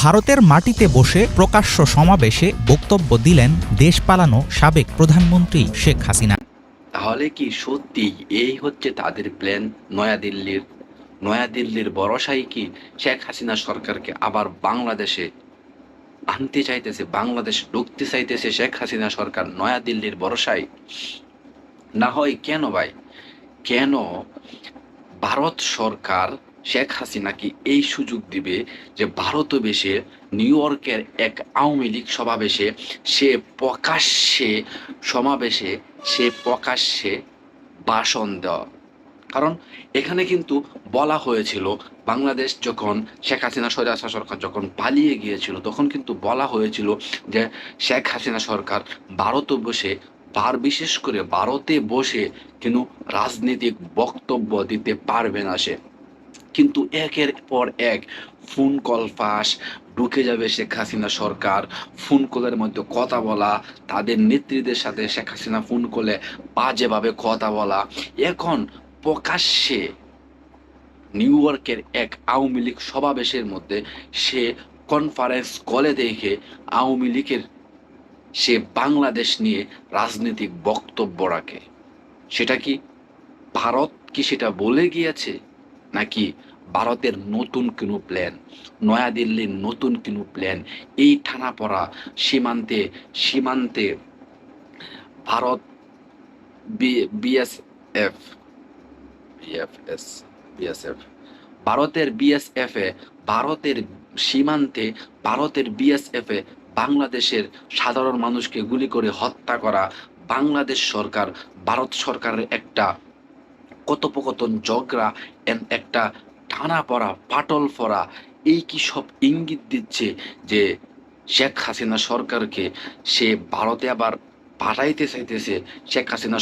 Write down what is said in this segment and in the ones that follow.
ভারতের মাটিতে বসে প্রকাশ্য সমাবেশে বক্তব্য দিলেন দেশ পালানো সাবেক প্রধানমন্ত্রী শেখ হাসিনা। তাহলে কি সত্যি এই হচ্ছে তাদের প্ল্যান? নয়াদিল্লির ভরসায় কি শেখ হাসিনা সরকারকে আবার বাংলাদেশে আনতে চাইতেছে, বাংলাদেশ ঢুকতে চাইতেছে শেখ হাসিনা সরকার নয়াদিল্লির ভরসায়? না হয় কেন ভাই, কেন ভারত সরকার শেখ হাসিনাকে এই সুযোগ দিবে যে ভারতবেশে নিউ ইয়র্কের এক আওয়ামী লীগ সমাবেশে সে প্রকাশ্যে ভাষণ দেওয়া? কারণ এখানে কিন্তু বলা হয়েছিল, বাংলাদেশ যখন শেখ হাসিনা সরকার যখন পালিয়ে গিয়েছিল তখন কিন্তু বলা হয়েছিল যে শেখ হাসিনা সরকার ভারতে বসে বিশেষ করে ভারতে বসে কিন্তু রাজনৈতিক বক্তব্য দিতে পারবে না সে। কিন্তু একের পর এক ফোন কল ফাঁস, ঢুকে যাবে শেখ হাসিনা সরকার, ফোন কলের মধ্যে কথা বলা, তাদের নেত্রীদের সাথে শেখ হাসিনা ফোন কলে বাজেভাবে কথা বলা। এখন প্রকাশ্যে নিউ ইয়র্কের এক আওয়ামী লীগ সমাবেশের মধ্যে সে কনফারেন্স কলে দেখে আওয়ামী লীগের সে বাংলাদেশ নিয়ে রাজনৈতিক বক্তব্য রাখে। সেটা কি ভারত কি সেটা বলে গিয়েছে, নাকি ভারতের নতুন কোনো প্ল্যান, নয়াদিল্লির নতুন কোনো প্ল্যান? এই টানাপড়া সীমান্তে ভারত বিএসএফ বিএফএস বিএসএফ ভারতের সীমান্তে ভারতের বিএসএফ এ বাংলাদেশের সাধারণ মানুষকে গুলি করে হত্যা করা, বাংলাদেশ সরকার ভারত সরকারের একটা কথোপকথন ঝগড়া, একটা টানাপড়া ফাটল ফরা, এই কি সব ইঙ্গিত দিচ্ছে যে শেখ হাসিনা সরকারকে সে ভারতে আবার পাঠাইতে চাইতেছে? শেখ হাসিনা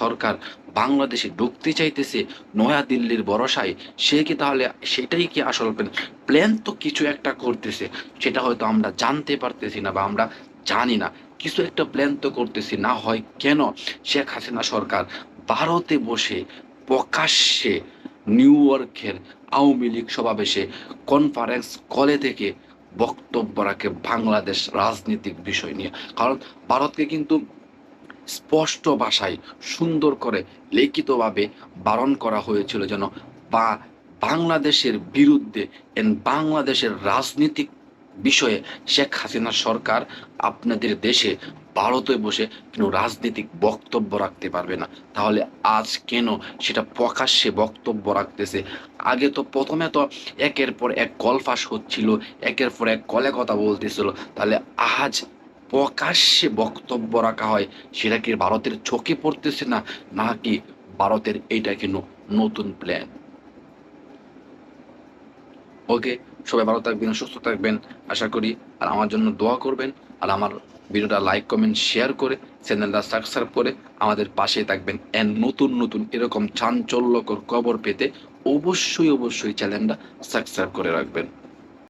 সরকার বাংলাদেশে ঢুকতে চাইতেছে নয়াদিল্লির ভরসায়? সে কি তাহলে সেটাই কি আসল প্ল্যান? তো কিছু একটা করতেছে, সেটা হয়তো আমরা জানতে পারতেছি না বা আমরা জানি না। কিছু একটা প্ল্যান তো করতেছি। না হয় কেন শেখ হাসিনা সরকার ভারতে বসে প্রকাশ্যে নিউ ইয়র্কের আওয়ামী লীগ সমাবেশে কনফারেন্স কলে থেকে বক্তব্য রাখে বাংলাদেশ রাজনীতিক বিষয় নিয়ে? কারণ ভারতকে কিন্তু স্পষ্ট ভাষায় সুন্দর করে লিখিতভাবে বারণ করা হয়েছিল যেন বা বাংলাদেশের বিরুদ্ধে বাংলাদেশের রাজনীতিক বিষয়ে শেখ হাসিনা সরকার আপনাদের দেশে ভারতে বসে কোনো রাজনৈতিক বক্তব্য রাখতে পারবে না। তাহলে আজ কেন সেটা প্রকাশ্যে বক্তব্য রাখতেছে? আগে তো প্রথমে তো একের পর এক কল ফাঁস হচ্ছিল, একের পর এক কলে কথা বলতেছিল, তাহলে আজ প্রকাশ্যে বক্তব্য রাখা হয়, সেটা কি ভারতের চোখে পড়তেছে না, নাকি ভারতের এইটা কিন্তু নতুন প্ল্যান? ওকে, সবাই ভালো থাকবেন, সুস্থ থাকবেন আশা করি। আর আমার জন্য দোয়া করবেন, আর আমার ভিডিওটা লাইক কমেন্ট শেয়ার করে চ্যানেলটা সাবস্ক্রাইব করে আমাদের পাশে থাকবেন। নতুন নতুন এরকম চাঞ্চল্যকর খবর পেতে অবশ্যই চ্যানেলটা সাবস্ক্রাইব করে রাখবেন।